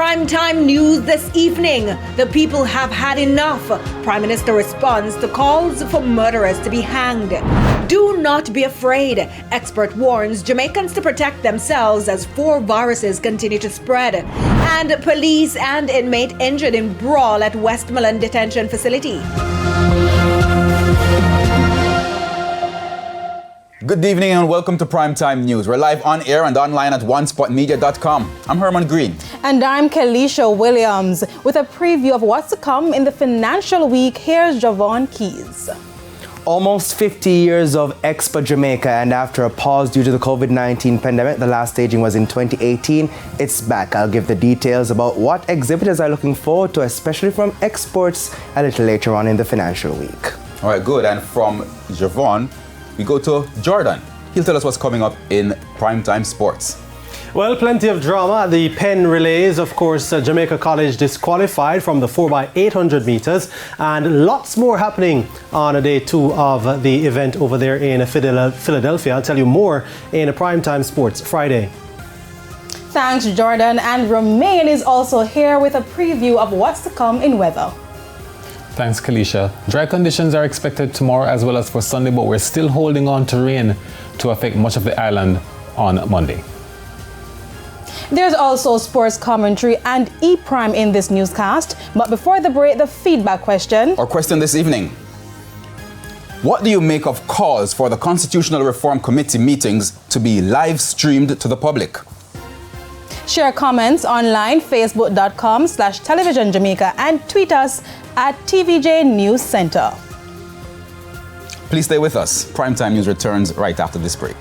Primetime news this evening. The people have had enough. Prime Minister responds to calls for murderers to be hanged. Do not be afraid. Expert warns Jamaicans to protect themselves as 4 viruses continue to spread. And police and inmate injured in brawl at Westmoreland Detention Facility. Good evening and welcome to Primetime News. We're live on air and online at onespotmedia.com. I'm Herman Green. And I'm Kelisha Williams. With a preview of what's to come in the financial week, here's Javon Keys. Almost 50 years of Expo Jamaica, and after a pause due to the COVID-19 pandemic, the last staging was in 2018. It's back. I'll give the details about what exhibitors are looking forward to, especially from exports, a little later on in the financial week. All right, good. And from Javon, we go to Jordan. He'll tell us what's coming up in Primetime Sports. Well, plenty of drama at the Penn Relays. Of course, Jamaica College disqualified from the 4x800 meters, and lots more happening on day 2 of the event over there in Philadelphia. I'll tell you more in Primetime Sports Friday. Thanks, Jordan. And Romain is also here with a preview of what's to come in weather. Thanks, Kelisha. Dry conditions are expected tomorrow as well as for Sunday, but we're still holding on to rain to affect much of the island on Monday. There's also sports commentary and E-Prime in this newscast. But before the break, the feedback question. Our question this evening: what do you make of calls for the Constitutional Reform Committee meetings to be live streamed to the public? Share comments online, facebook.com/television Jamaica, and tweet us at TVJ News Center. Please stay with us. Primetime News returns right after this break.